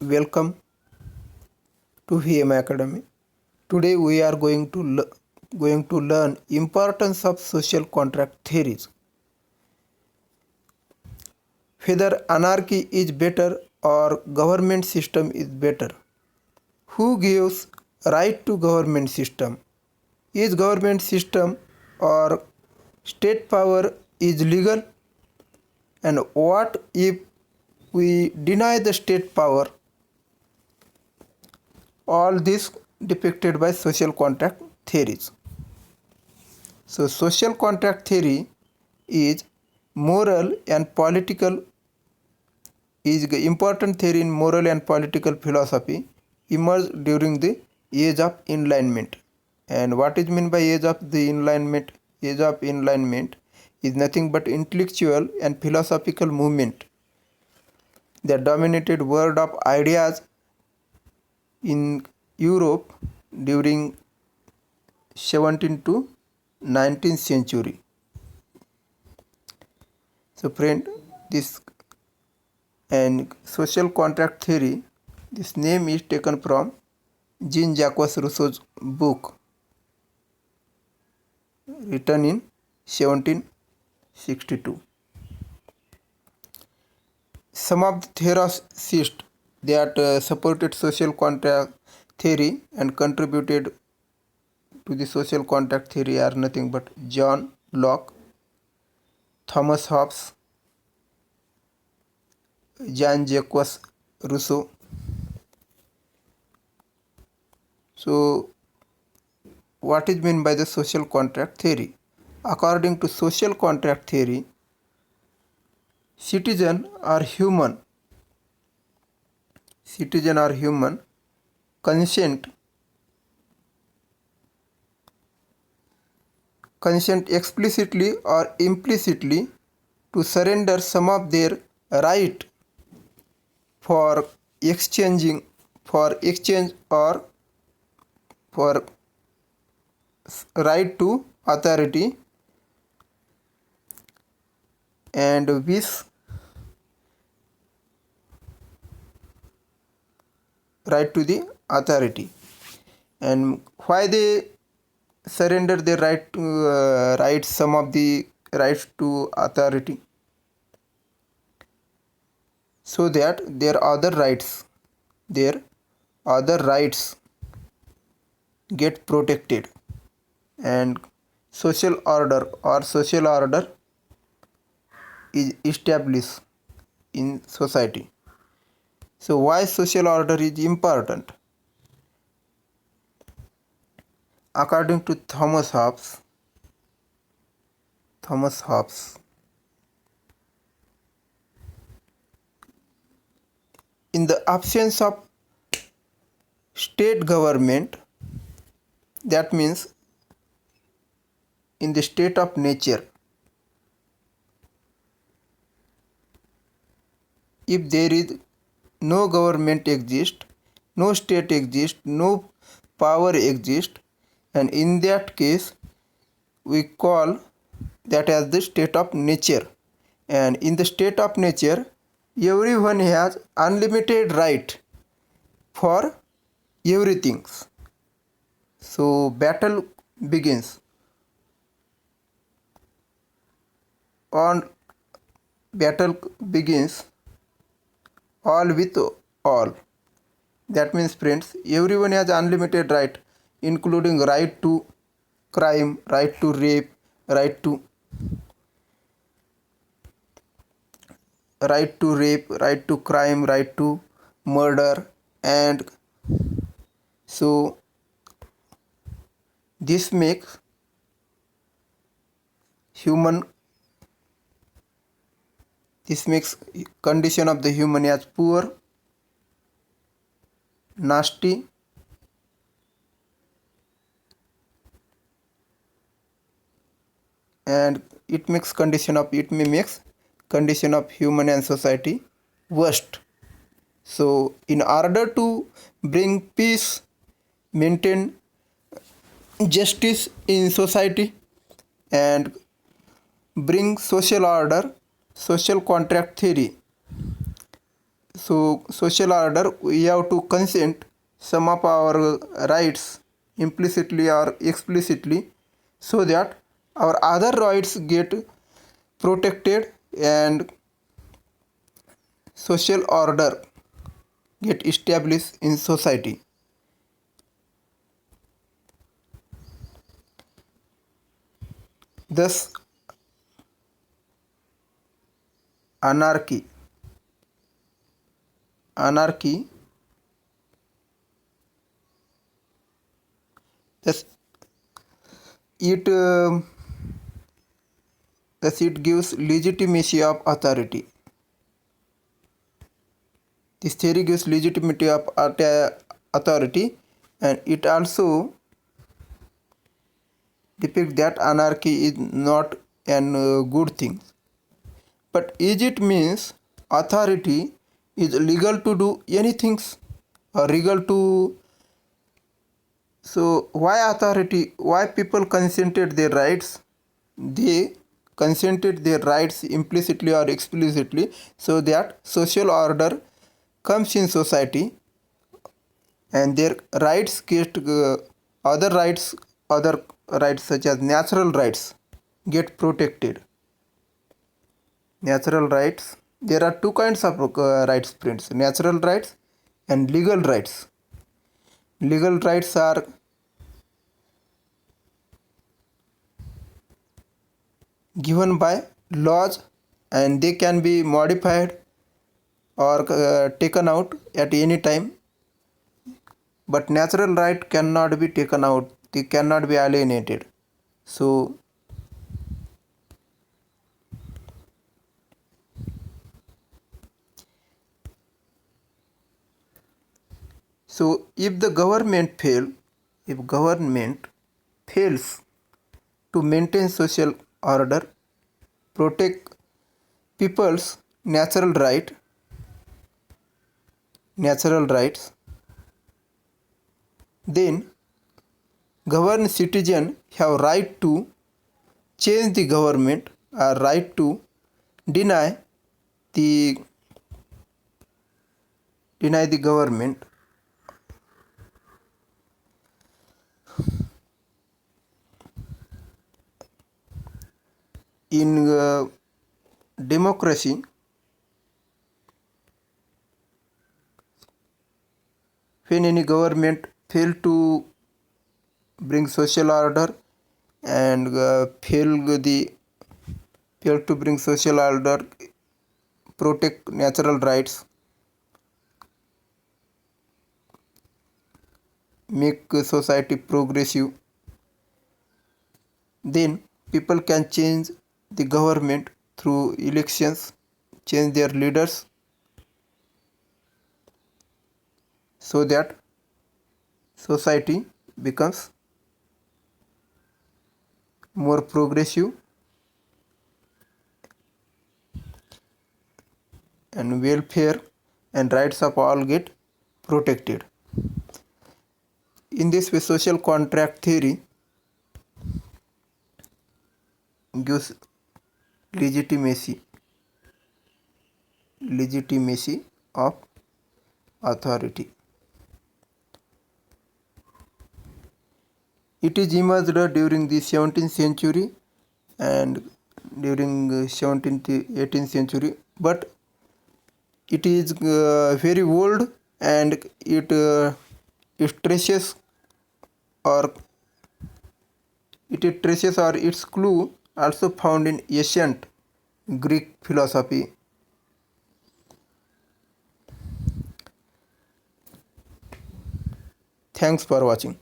Welcome to VM Academy. Today we are going to learn importance of social contract theories. Whether anarchy is better or government system is better. Who gives right to government system? Is government system or state power is legal? And what if we deny the state power? All this depicted by social contract theories. So social contract theory is moral and political is the important theory in moral and political philosophy emerged during the age of enlightenment. And what is meant by age of the enlightenment? Age of enlightenment is nothing but intellectual and philosophical movement that dominated world of ideas in Europe during 17th to 19th century. So friend, this and social contract theory, this name is taken from Jean-Jacques Rousseau's book written in 1762. Some of the theorists that supported social contract theory and contributed to the social contract theory are nothing but John Locke, Thomas Hobbes, Jean-Jacques Rousseau. So, what is meant by the social contract theory? According to social contract theory, citizens are human, consent explicitly or implicitly to surrender some of their right for exchange or for right to authority and wish right to the authority. And why they surrender their right to some of the rights to authority, so that their other rights get protected and social order is established in society. So why social order is important? According to Thomas Hobbes, in the absence of state government, that means in the state of nature, if there is no government exist, no state exist, no power exist, and in that case we call that as the state of nature. And in the state of nature, everyone has unlimited right for everything. So battle begins all with all. That means friends, everyone has unlimited right, including right to crime, right to rape, right to crime, right to murder. And so this makes condition of the human as poor, nasty, and it makes condition of human and society worst. So in order to bring peace, maintain justice in society, and bring social order, social contract theory So social order, we have to consent some of our rights implicitly or explicitly, so that our other rights get protected and social order get established in society. Thus anarchy thus it thus it gives legitimacy of authority. This theory gives legitimacy of authority, and it also depicts that anarchy is not an good thing. But is it means authority is legal to do anything or legal to? So why authority? Why people consented their rights? They consented their rights implicitly or explicitly, so that social order comes in society and their rights get other rights such as natural rights get protected. Natural rights, there are two kinds of rights prints: natural rights and legal rights. Legal rights are given by laws and they can be modified or taken out at any time, but natural right cannot be taken out, they cannot be alienated. So if the government fails to maintain social order, protect people's natural rights, then governed citizen have right to change the government or right to deny the government. In democracy, when any government fail to bring social order and fail to bring social order, protect natural rights, make society progressive, then people can change the government through elections, change their leaders, so that society becomes more progressive and welfare and rights of all get protected. In this way, social contract theory gives legitimacy of authority. It is emerged during the 17th century and during 17th to 18th century, but it is very old and it traces or its clue also found in ancient Greek philosophy. Thanks for watching.